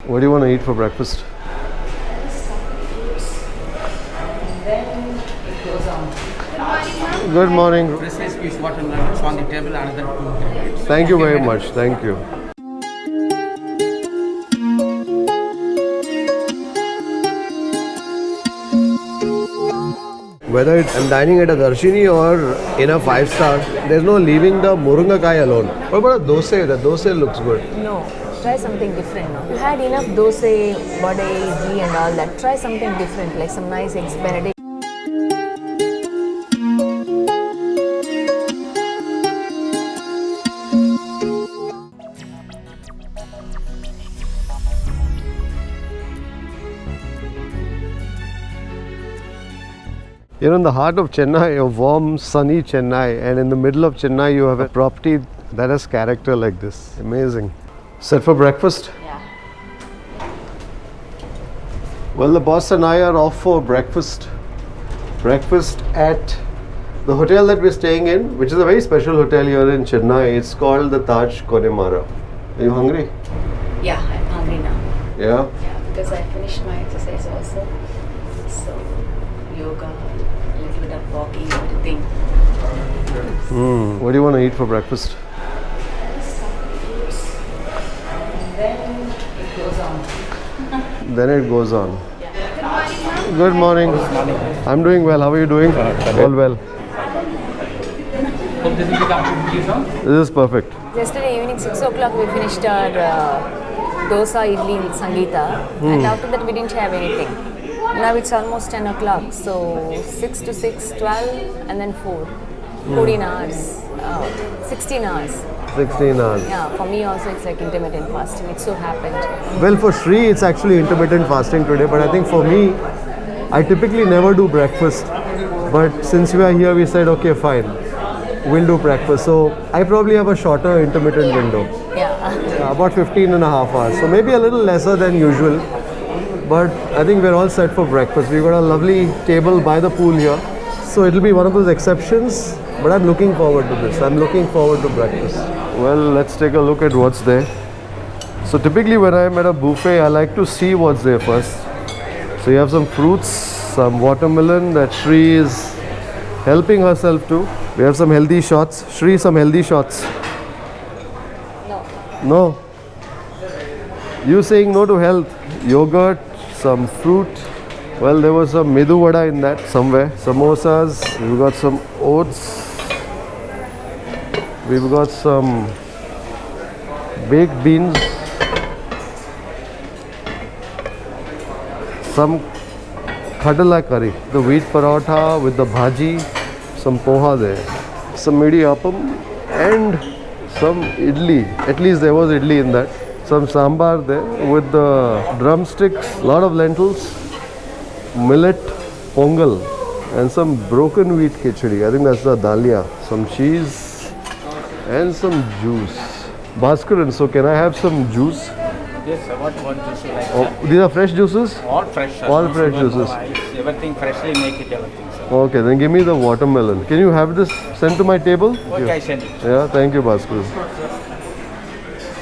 What do you want to eat for breakfast? Good morning. Fresh fish watermelon on the table, another two. Thank you very much. Thank you. Whether I'm dining at a Darshini or in a 5-star, there's no leaving the Murungakai alone. What about a dosa? The dosa looks good. No, try something different now. You had enough dosa, vada, idli and all that. Try something different, like some nice eggs benedict. You're in the heart of Chennai, a warm, sunny Chennai, and in the middle of Chennai, you have a property that has character like this. Amazing. Set for breakfast? Yeah. Well, the boss and I are off for breakfast. Breakfast at the hotel that we're staying in, which is a very special hotel here in Chennai. It's called the Taj Connemara. Are you hungry? Yeah, I'm hungry now. Yeah? Yeah, because I finished my exercise also. So, yoga, a little bit of walking, everything. What do you want to eat for breakfast? Then it goes on. Then it goes on. Good morning. I'm doing well. How are you doing? All well. Hope this will become good sir. This is perfect. Yesterday evening, 6 o'clock, we finished our dosa, idli with Sangeeta. And after that, we didn't have anything. Now it's almost 10 o'clock. So 6 to 6, 12, and then 4. 14 hours. 16 hours. 16 hours. Yeah, for me also it's like intermittent fasting. It so happened. Well, for Shri, it's actually intermittent fasting today, but I think for me, I typically never do breakfast. But since we are here, we said, okay, fine, we'll do breakfast. So I probably have a shorter intermittent window, Yeah. about 15 and a half hours. So maybe a little lesser than usual, but I think we're all set for breakfast. We've got a lovely table by the pool here. So it'll be one of those exceptions, but I'm looking forward to this. I'm looking forward to breakfast. Well, let's take a look at what's there. So typically when I'm at a buffet, I like to see what's there first. So you have some fruits, some watermelon that Shri is helping herself to. We have some healthy shots. Shri, some healthy shots. No. No. You saying no to health. Yogurt, some fruit. Well, there was some medu vada in that somewhere. Samosas. We've got some oats. We've got some baked beans. Some khadala curry. The wheat paratha with the bhaji. Some poha there. Some idiyappam and some idli. At least there was idli in that. Some sambar there with the drumsticks, lot of lentils, millet, pongal, and some broken wheat khichdi. I think that's the dalia. Some cheese and some juice. Bhaskaran, so can I have some juice? Yes, sir. What juice you like? Oh, these are fresh juices? All fresh, sir. All No fresh sugar, no juices. ice. Everything freshly make it everything, sir. Okay, then give me the watermelon. Can you have this sent to my table? Okay, I send it. Yeah, thank you, Bhaskar.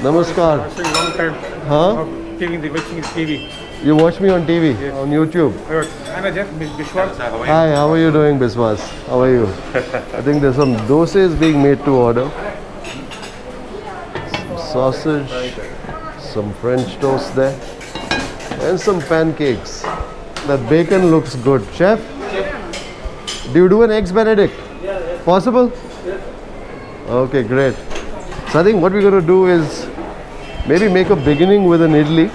Namaskar. It's a long time Huh? watching TV. You watch me on TV, on YouTube. I'm just Vishwas. Hi, how are you doing, Biswas? How are you? I think there's some dosas being made to order. Some sausage, some French toast there, and some pancakes. That bacon looks good. Chef, do you do an eggs Benedict? Possible? Okay, great. So I think what we're going to do is maybe make a beginning with an idli.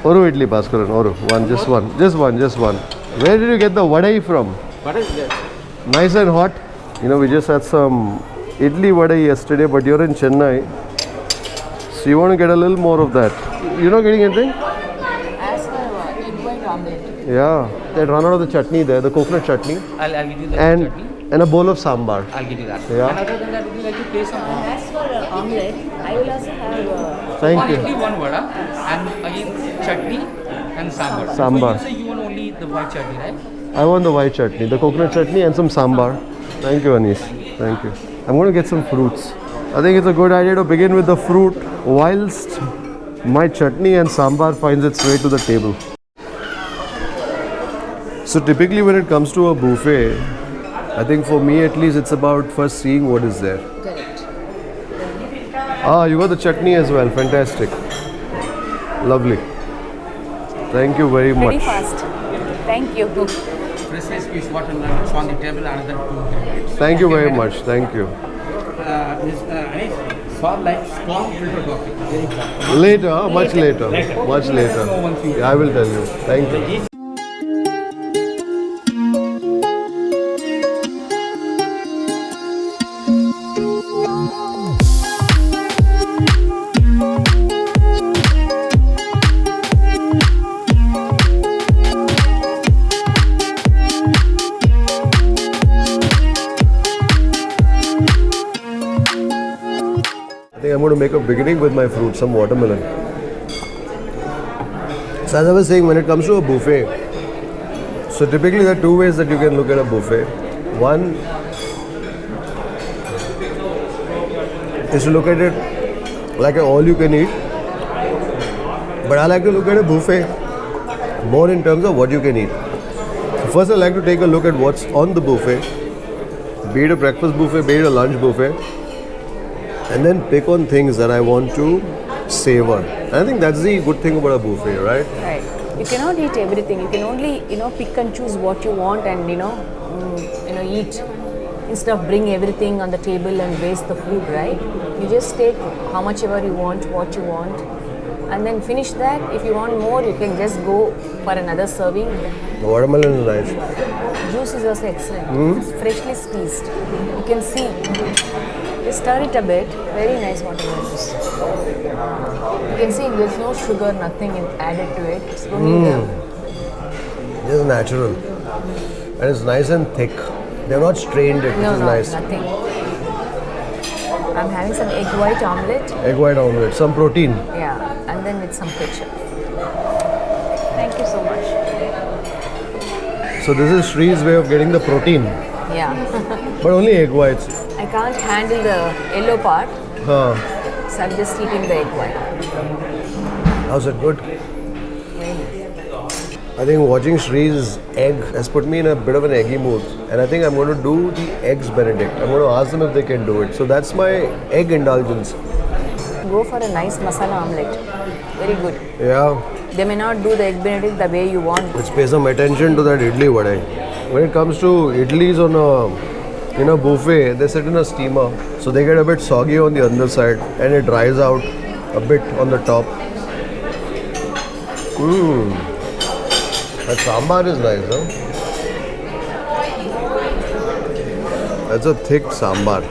Oru idli, Bhaskaran, Oru. One, just one. Just one. Where did you get the vadai from? What is that? Nice and hot. You know, we just had some idli vadai yesterday, but you're in Chennai. So you want to get a little more of that. You're not getting anything? Ask for egg white omelette. Yeah. They run out of the chutney there, the coconut chutney. I'll give you the And chutney. and a bowl of sambar. I'll give you that. Yeah. And other than that, would you like to pay some? As for omelette, I will also have Thank One you. idli, one vada, and again chutney and sambar. Sambar. So you say you want only the white chutney, right? I want the white chutney, the coconut chutney and some sambar. Thank you, Anis. Thank you. I'm going to get some fruits. I think it's a good idea to begin with the fruit whilst my chutney and sambar finds its way to the table. So typically when it comes to a buffet, I think for me at least it's about first seeing what is there. Correct. Ah, you got the chutney as well. Fantastic. Lovely. Thank you very Pretty much. fast. Thank you. Fresh piece watermelon is on the table, another 2 minutes. Thank you very much. Thank you. For like strong filter coffee. Very important. Later, much later. Much later. Yeah, I will tell you. Thank you. I think I'm going to make a beginning with my fruit, some watermelon. So as I was saying, when it comes to a buffet, so typically there are two ways that you can look at a buffet. One is to look at it like an all-you-can-eat, but I like to look at a buffet more in terms of what you can eat. So first I like to take a look at what's on the buffet, be it a breakfast buffet, be it a lunch buffet, and then pick on things that I want to savor. And I think that's the good thing about a buffet, right? Right. You cannot eat everything. You can only, pick and choose what you want and, eat. Instead of bring everything on the table and waste the food, right? You just take how much ever you want, what you want, and then finish that. If you want more, you can just go for another serving. The watermelon is nice. Juice is also excellent. It's freshly squeezed. You can see. Just stir it a bit. Very nice watermelon juice. You can see there's no sugar, nothing added to it. It's only It is natural. And it's nice and thick. They're not strained it, which is nice. Nothing. I'm having some egg white omelette. Egg white omelette, some protein. Yeah, and then with some ketchup. Thank you so much. So this is Shree's way of getting the protein, Yeah. but only egg whites. I can't handle the yellow part, Huh. so I'm just eating the egg white. How's it good? Very nice. I think watching Shree's egg has put me in a bit of an eggy mood. And I think I'm going to do the eggs Benedict. I'm going to ask them if they can do it. So that's my egg indulgence. Go for a nice masala omelette. Very good. Yeah. They may not do the egg benedict the way you want. Let's pay some attention to that idli vada. When it comes to idlis on a buffet, they sit in a steamer. So they get a bit soggy on the underside and it dries out a bit on the top. That sambar is nice, huh? That's a thick sambar.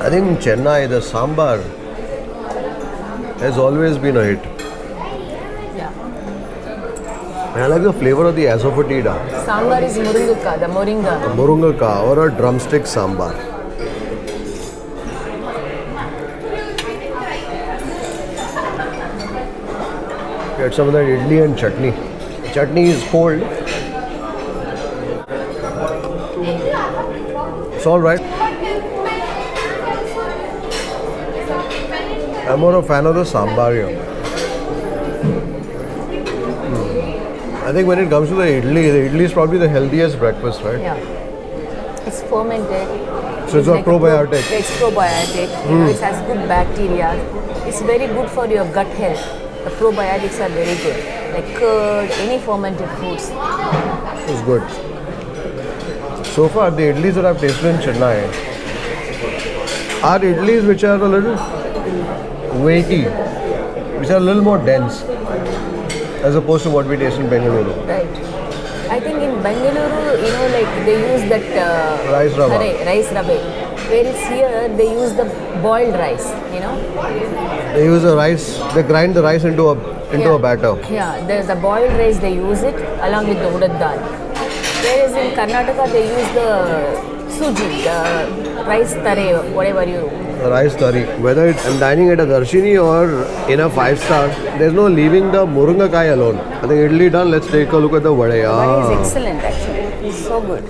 I think in Chennai, the sambar has always been a hit. Yeah. And I like the flavor of the asafoetida, Sambar is murunguka, the moringa. a murungaka or a drumstick sambar. Get some of that idli and chutney. Chutney is cold. It's all right. I'm more a fan of the sambar here. I think when it comes to the idli is probably the healthiest breakfast, right? Yeah. It's fermented. So it's a like probiotic. It's probiotic. It has good bacteria. It's very good for your gut health. The probiotics are very good. Like curd, any fermented foods. It's good. So far, the idlis that I've tasted in Chennai are idlis which are a little weighty, which are a little more dense as opposed to what we taste in Bengaluru. Right. I think in Bengaluru, they use that Rice rava. rice rabe. Whereas here, they use the boiled rice, They use the rice, they grind the rice into a batter. Yeah, the boiled rice, they use it along with the urad dal. Whereas in Karnataka, they use the suji, the rice tare, whatever you... The rice curry. Whether I'm dining at a Darshini or in a 5-star, there's no leaving the murungakai alone. I think idli done, let's take a look at the vada. Vada is excellent actually. It's so good.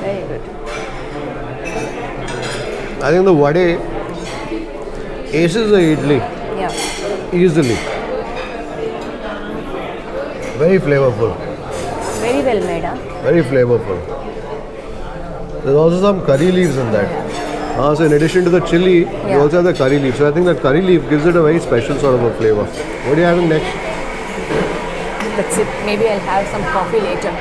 Very good. I think the vade aces the idli Yeah. easily. Very flavorful. Very well made, huh? Very flavorful. There's also some curry leaves in that. So in addition to the chili, you Yeah. also have the curry leaf. So I think that curry leaf gives it a very special sort of a flavor. What are you having next? That's it. Maybe I'll have some coffee later.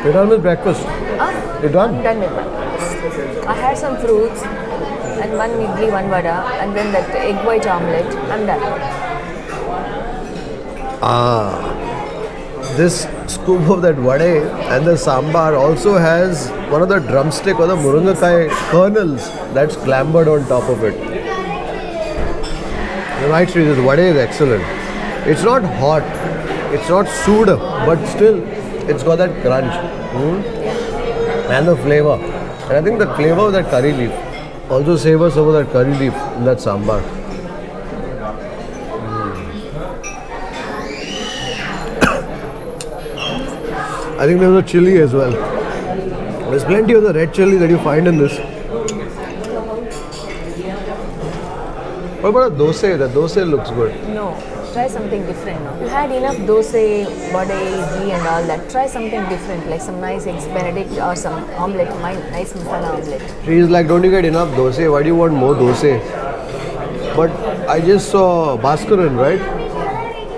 You're done with breakfast. Huh? You're done? I'm done with breakfast. I had some fruits and one idli, one vada, and then that egg white omelette. I'm done. This scoop of that vade and the sambar also has one of the drumstick or the muringakai kernels that's clambered on top of it. You're right, Sri, this vade is excellent. It's not hot, it's not soda, but still it's got that crunch and the flavor. And I think the flavor of that curry leaf also savors over that curry leaf in that sambar. I think there's a chili as well. There's plenty of the red chili that you find in this. What about a dosa? The dosa looks good. No, try something different now. You had enough dosa, vada, idli and all that. Try something different, like some nice eggs benedict or some omelette, nice masala omelette. She's like, don't you get enough dosa? Why do you want more dosa? But I just saw Bhaskaran, right?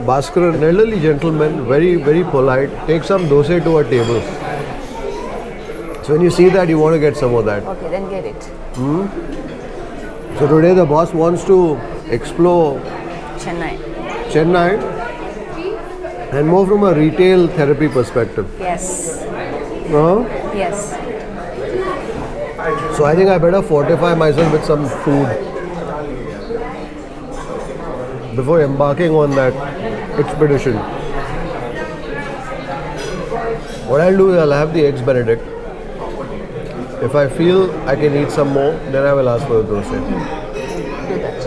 Bhaskaran, an elderly gentleman, very, very polite, takes some dosa to our table. So when you see that, you want to get some of that. Okay, then get it. So today the boss wants to explore Chennai. Chennai and more from a retail therapy perspective. Yes. Yes. So I think I better fortify myself with some food before embarking on that expedition. What I'll do is I'll have the eggs benedict. If I feel I can eat some more, then I will ask for the dosa. Do that.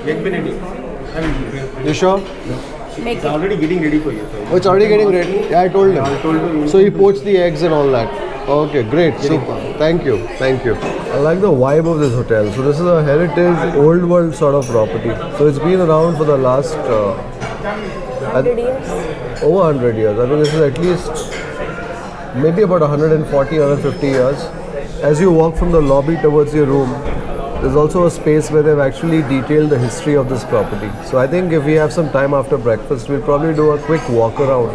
Egg Benedict. You sure? Make It's it. already getting ready for you. So Oh, it's already getting ready. Yeah, I told him. I told you. So he poached the eggs and all that. Okay, great. Super. Thank you. Thank you. I like the vibe of this hotel. So this is a heritage, old world sort of property. So it's been around for the last 100 years? over 100 years. I mean, this is at least maybe about 140, 150 years. As you walk from the lobby towards your room, there's also a space where they've actually detailed the history of this property. So I think if we have some time after breakfast, we'll probably do a quick walk around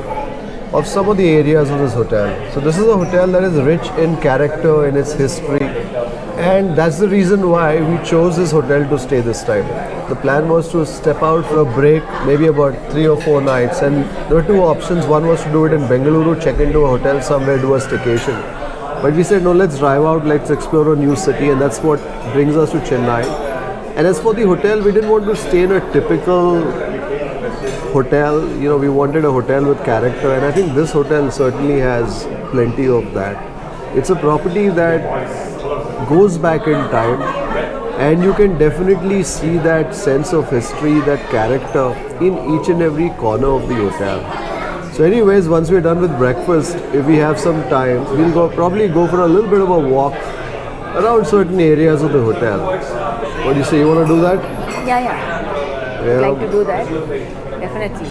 of some of the areas of this hotel. So this is a hotel that is rich in character, in its history, and that's the reason why we chose this hotel to stay this time. The plan was to step out for a break, maybe about 3 or 4 nights, and there were two options. One was to do it in Bengaluru, check into a hotel somewhere, do a staycation. But we said, no, let's drive out, let's explore a new city, and that's what brings us to Chennai. And as for the hotel, we didn't want to stay in a typical hotel. You know, we wanted a hotel with character, and I think this hotel certainly has plenty of that. It's a property that goes back in time, and you can definitely see that sense of history, that character in each and every corner of the hotel. So anyways, once we're done with breakfast, if we have some time, we'll probably go for a little bit of a walk around certain areas of the hotel. What do you say, you want to do that? Yeah. Yeah. Like to do that? Definitely.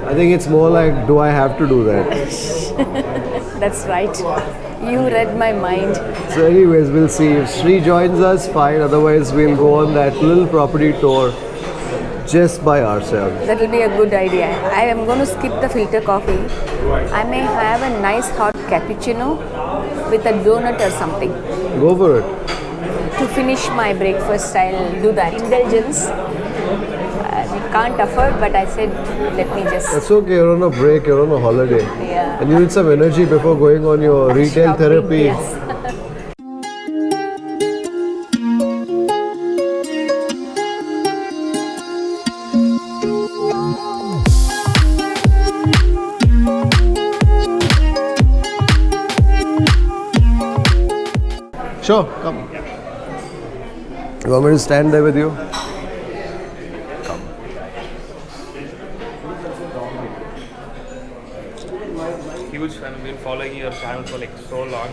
I think it's more like, do I have to do that? That's right. You read my mind. So anyways, we'll see. If Sri joins us, fine. Otherwise, we'll go on that little property tour just by ourselves. That will be a good idea. I am going to skip the filter coffee. I may have a nice hot cappuccino with a donut or something. Go for it. To finish my breakfast, I'll do that. Indulgence. We can't afford, but I said, let me just. That's okay. You're on a break. You're on a holiday. Yeah. And you need some energy before going on your retail Shopping, therapy. Yes. Sure, come. You want me to stand there with you? Come. huge fan. I've been following your channel for like so long.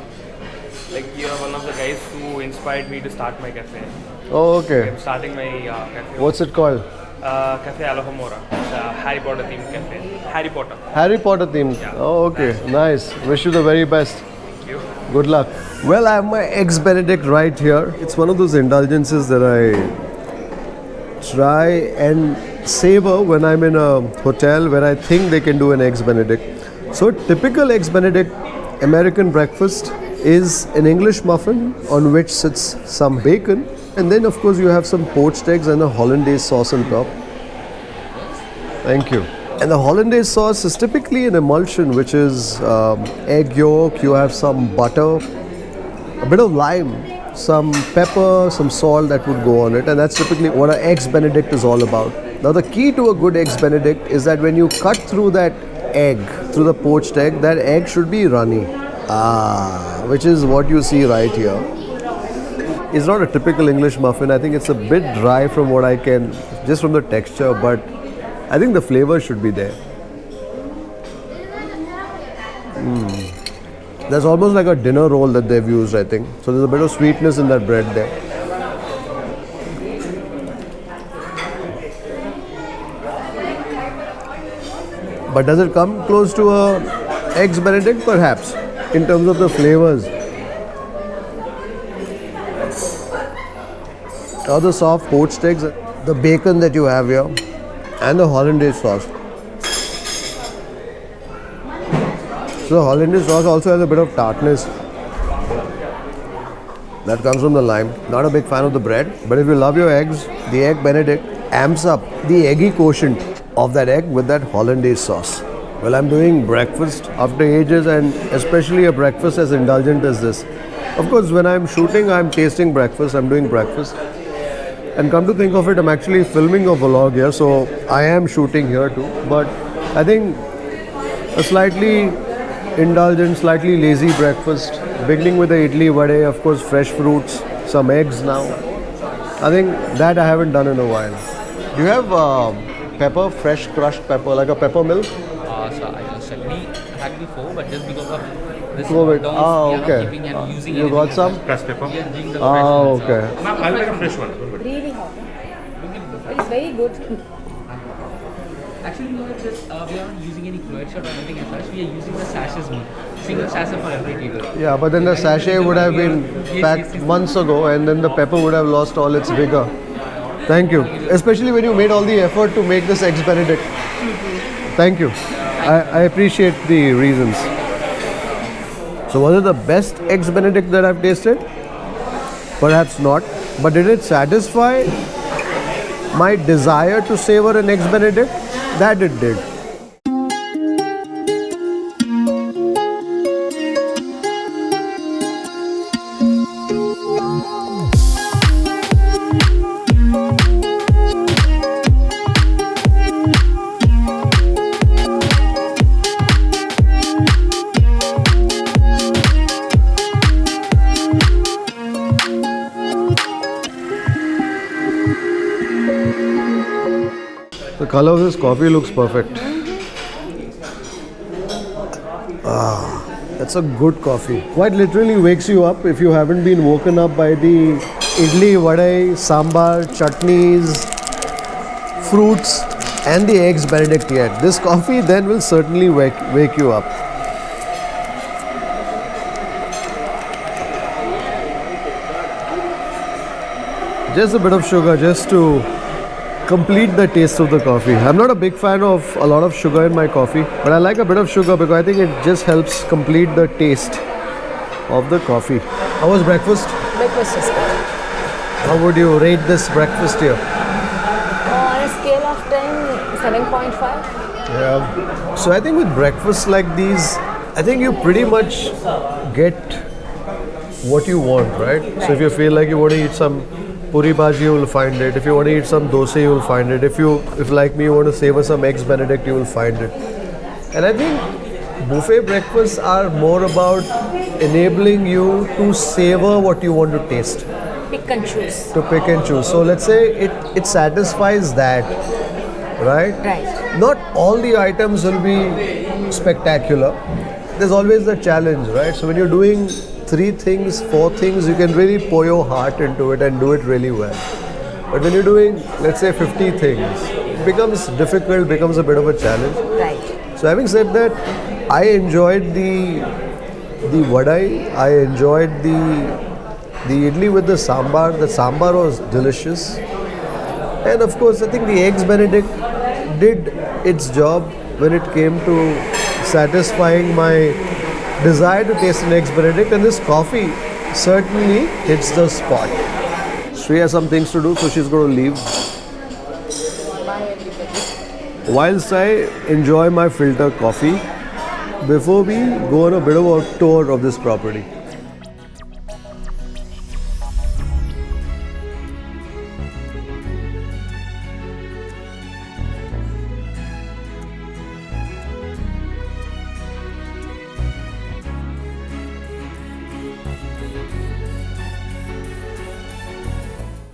Like you're one of the guys who inspired me to start my cafe. Oh, okay. I'm starting my cafe. What's it called? Cafe Alohomora. It's a Harry Potter themed cafe. Harry Potter. Harry Potter themed. Yeah. Oh, okay. Nice. Wish you the very best. Thank you. Good luck. Well, I have my Eggs Benedict right here. It's one of those indulgences that I try and savor when I'm in a hotel where I think they can do an Eggs Benedict. So, typical Eggs Benedict American breakfast is an English muffin on which sits some bacon, and then, of course, you have some poached eggs and a hollandaise sauce on top. Thank you. And the hollandaise sauce is typically an emulsion, which is egg yolk, you have some butter, a bit of lime, some pepper, some salt that would go on it, and that's typically what an Eggs Benedict is all about. Now, the key to a good Eggs Benedict is that when you cut through that egg, through the poached egg, that egg should be runny. Which is what you see right here. It's not a typical English muffin. I think it's a bit dry from what I can, just from the texture, but I think the flavor should be there. That's almost like a dinner roll that they've used, I think. So there's a bit of sweetness in that bread there. But does it come close to a Eggs Benedict? Perhaps, in terms of the flavors. Or the soft poached eggs, the bacon that you have here, and the hollandaise sauce. So the hollandaise sauce also has a bit of tartness that comes from the lime. Not a big fan of the bread, but if you love your eggs, the Egg Benedict amps up the eggy quotient of that egg with that hollandaise sauce. Well, I'm doing breakfast after ages, and especially a breakfast as indulgent as this. Of course, when I'm shooting, I'm tasting breakfast, I'm doing breakfast. And come to think of it, I'm actually filming a vlog here, so I am shooting here too. But I think a slightly indulgent, slightly lazy breakfast, beginning with the idli vade, of course, fresh fruits, some eggs now. I think that I haven't done in a while. Do you have pepper, fresh crushed pepper, like a pepper milk? So I chutney had before, but just because of this COVID. lockdowns, we are not Okay. keeping and using You anything got as some? such. Crushed pepper. We are doing the fresh ones. Okay. Ma'am, I'll make a fresh one. Don't worry. Really hot. It's very good. Actually, we are just we are not using any chloride shot or anything as such. We are using the sachets more. Single sachet for every table. Yeah, but then the sachet would have been packed months ago, and then the pepper would have lost all its vigor. Thank you. Especially when you made all the effort to make this Eggs Benedict. Thank you. I appreciate the reasons. So was it the best Eggs Benedict that I've tasted? Perhaps not. But did it satisfy my desire to savor an Eggs Benedict? That it did. The color of this coffee looks perfect. That's a good coffee. Quite literally wakes you up if you haven't been woken up by the idli, vade, sambar, chutneys, fruits and the Eggs Benedict yet. This coffee then will certainly wake you up. Just a bit of sugar just to complete the taste of the coffee. I'm not a big fan of a lot of sugar in my coffee, but I like a bit of sugar because I think it just helps complete the taste of the coffee. How was breakfast? Breakfast is good. How would you rate this breakfast here? On a scale of 10, 7.5. Yeah. So I think with breakfasts like these, I think you pretty much get what you want, right? So if you feel like you want to eat some puri bhaji, you will find it. If you want to eat some dosa, you will find it. If like me, you want to savor some Eggs Benedict, you will find it. And I think buffet breakfasts are more about enabling you to savor what you want to taste, Pick and choose. to pick and choose. So let's say it satisfies that, right? Right. Not all the items will be spectacular. There's always the challenge, right? So when you're doing 3 things, 4 things, you can really pour your heart into it and do it really well. But when you're doing, let's say, 50 things, it becomes difficult, becomes a bit of a challenge. Right. So having said that, I enjoyed the vadai, I enjoyed the idli with the sambar. The sambar was delicious. And of course, I think the Eggs Benedict did its job when it came to satisfying my desire to taste an Eggs Benedict, and this coffee certainly hits the spot. Shri has some things to do, so she's going to leave. Bye, everybody. Whilst I enjoy my filter coffee, before we go on a bit of a tour of this property.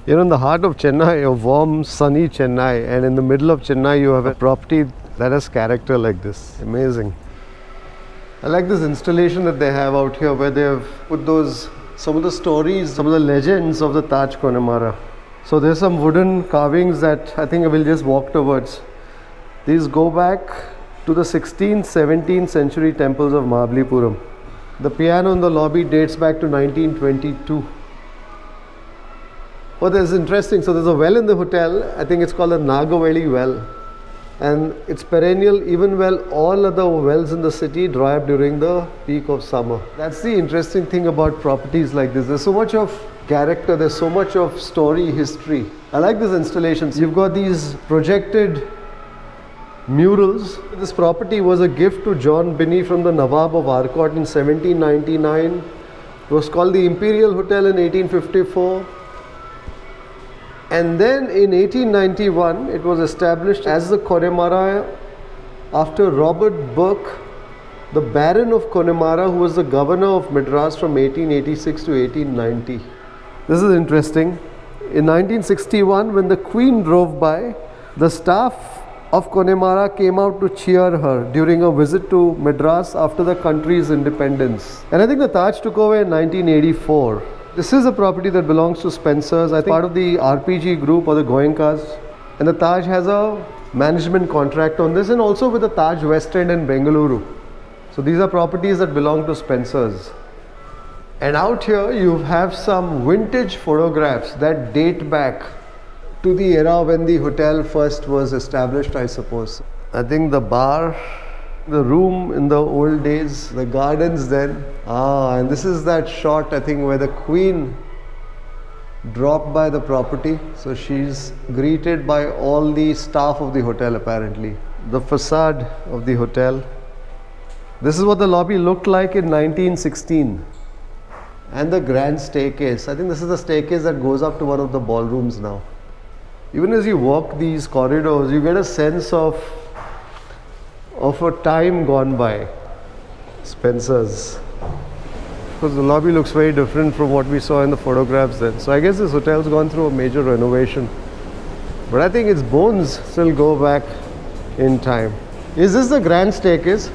You're in the heart of Chennai, a warm, sunny Chennai, and in the middle of Chennai you have a property that has character like this. Amazing. I like this installation that they have out here where they have put some of the stories, some of the legends of the Taj Connemara. So there's some wooden carvings that I think I will just walk towards. These go back to the 16th, 17th century temples of Mahabalipuram. The piano in the lobby dates back to 1922. Oh, this is interesting. So there's a well in the hotel. I think it's called a Nagaveli well. And it's perennial, even well all other wells in the city dry up during the peak of summer. That's the interesting thing about properties like this. There's so much of character, there's so much of story, history. I like these installations. You've got these projected murals. This property was a gift to John Binney from the Nawab of Arcot in 1799. It was called the Imperial Hotel in 1854. And then in 1891, it was established as the Connemara after Robert Burke, the Baron of Connemara, who was the governor of Madras from 1886 to 1890. This is interesting. In 1961, when the Queen drove by, the staff of Connemara came out to cheer her during a visit to Madras after the country's independence. And I think the Taj took over in 1984. This is a property that belongs to Spencer's. I think part of the RPG group or the Goenkas. And the Taj has a management contract on this, and also with the Taj West End in Bengaluru. So these are properties that belong to Spencer's. And out here you have some vintage photographs that date back to the era when the hotel first was established, I suppose. I think the bar, the room in the old days, the gardens then. And this is that shot, I think, where the Queen dropped by the property. So she's greeted by all the staff of the hotel apparently. The facade of the hotel. This is what the lobby looked like in 1916. And the grand staircase. I think this is the staircase that goes up to one of the ballrooms now. Even as you walk these corridors, you get a sense of a time gone by. Spencer's. Because the lobby looks very different from what we saw in the photographs then. So I guess this hotel's gone through a major renovation. But I think its bones still go back in time. Is this the grand staircase?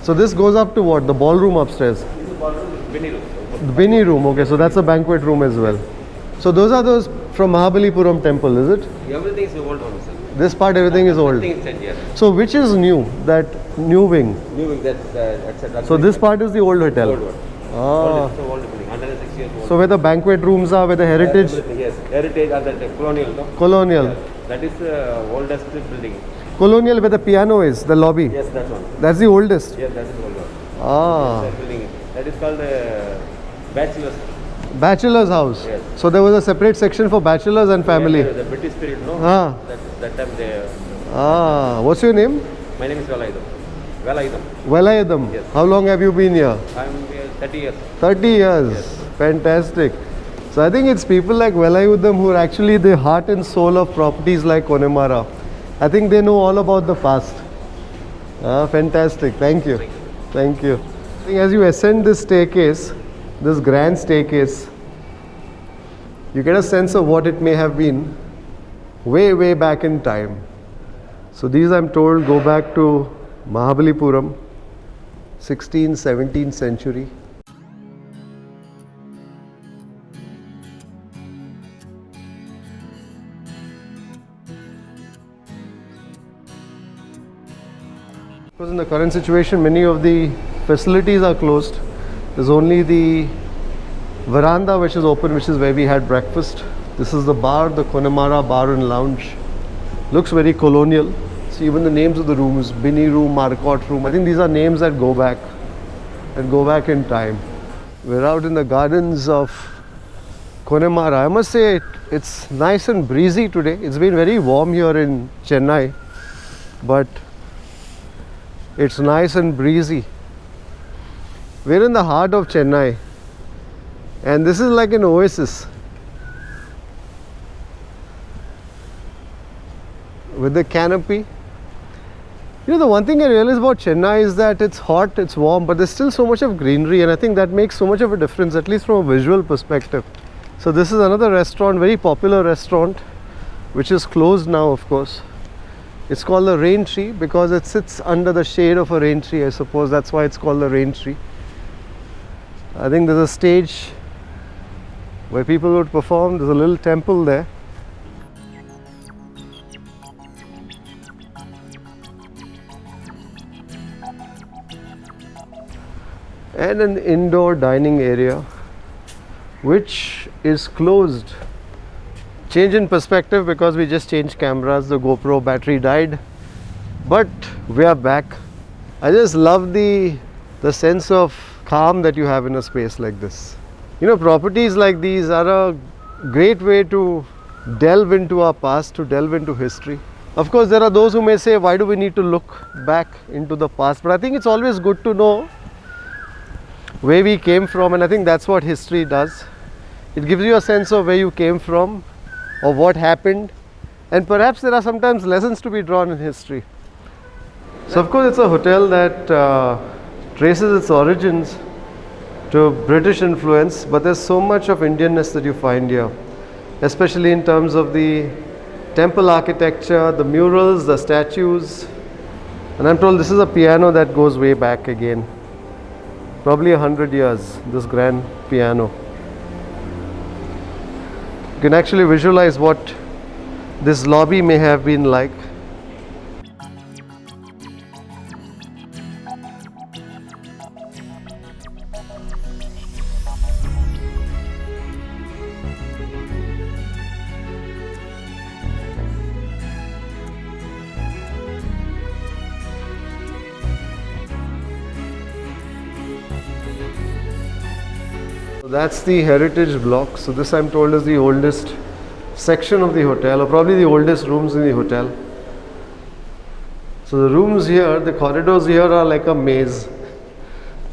So this goes up to what? The ballroom upstairs? This is the ballroom, Binney room. The Binney room, okay, so that's a banquet room as well. So those are those from Mahabalipuram temple, is it? Everything is old one, sir. This part, everything is old. Everything is set here. So which is new? That new wing? New wing, that's So this part is the old hotel? old one. Ah. Old, so old building, 106 years old. So where the banquet rooms are, where the heritage? Everything, yes, heritage and the colonial, no? Colonial. Yeah. That is the oldest building. Colonial where the piano is, the lobby? Yes, that's one. That's the oldest? Yes, that is old one. Ah. That building. That is called bachelor's. Bachelor's house? Yes. So there was a separate section for bachelors and family? Yeah, the British period, no? Ah. That time they... What's your name? My name is Velayudam. Velayudam. Velayudam. Yes. How long have you been here? I'm here 30 years. 30 years. Yes. Fantastic. So I think it's people like Velayudam who are actually the heart and soul of properties like Connemara. I think they know all about the past. Fantastic. Thank you. Thank you. I think as you ascend this staircase, this grand staircase, you get a sense of what it may have been way, way back in time. So these, I'm told, go back to Mahabalipuram, 16th, 17th century. Because in the current situation, many of the facilities are closed. There's only the veranda which is open, which is where we had breakfast. This is the bar, the Connemara Bar and Lounge. Looks very colonial. See, even the names of the rooms, Binny Room, Marcotte Room, I think these are names that go back in time. We're out in the gardens of Connemara. I must say it's nice and breezy today. It's been very warm here in Chennai, but it's nice and breezy. We're in the heart of Chennai, and this is like an oasis with the canopy. You know, the one thing I realize about Chennai is that it's hot, it's warm, but there's still so much of greenery, and I think that makes so much of a difference, at least from a visual perspective. So this is another restaurant, very popular restaurant, which is closed now, of course. It's called the Rain Tree because it sits under the shade of a rain tree. I suppose that's why it's called the Rain Tree. I think there's a stage where people would perform. There's a little temple there. And an indoor dining area which is closed. Change in perspective because we just changed cameras. The GoPro battery died, but we are back. I just love the sense of calm that you have in a space like this. You know, properties like these are a great way to delve into our past, to delve into history. Of course, there are those who may say, why do we need to look back into the past? But I think it's always good to know where we came from, and I think that's what history does. It gives you a sense of where you came from, or what happened, and perhaps there are sometimes lessons to be drawn in history. So of course it's a hotel that traces its origins to British influence, but there's so much of Indianness that you find here, especially in terms of the temple architecture, the murals, the statues, and I'm told this is a piano that goes way back again, probably 100 years, this grand piano. You can actually visualize what this lobby may have been like. That's the heritage block. So this, I'm told, is the oldest section of the hotel, or probably the oldest rooms in the hotel. So the rooms here, the corridors here are like a maze.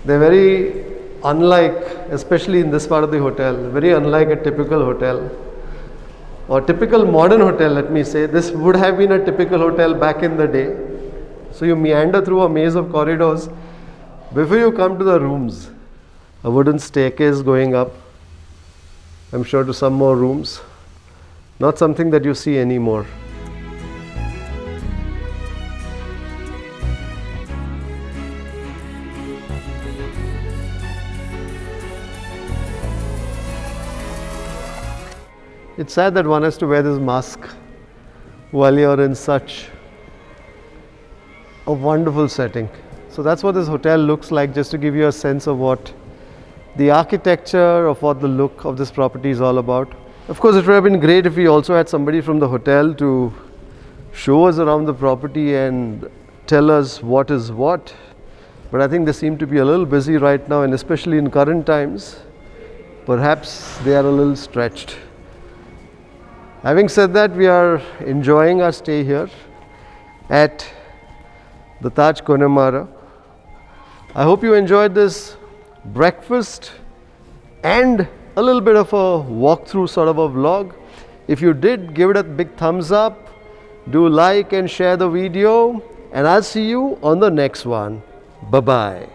They're very unlike, especially in this part of the hotel, very unlike a typical hotel, or typical modern hotel, let me say. This would have been a typical hotel back in the day. So you meander through a maze of corridors before you come to the rooms. A wooden staircase going up, I'm sure, to some more rooms. Not something that you see anymore. It's sad that one has to wear this mask while you're in such a wonderful setting. So that's what this hotel looks like, just to give you a sense of what the architecture, of what the look of this property is all about. Of course, it would have been great if we also had somebody from the hotel to show us around the property and tell us what is what. But I think they seem to be a little busy right now, and especially in current times, perhaps they are a little stretched. Having said that, we are enjoying our stay here at the Taj Connemara. I hope you enjoyed this breakfast and a little bit of a walkthrough sort of a vlog. If you did, give it a big thumbs up, do like and share the video, and I'll see you on the next one. Bye bye.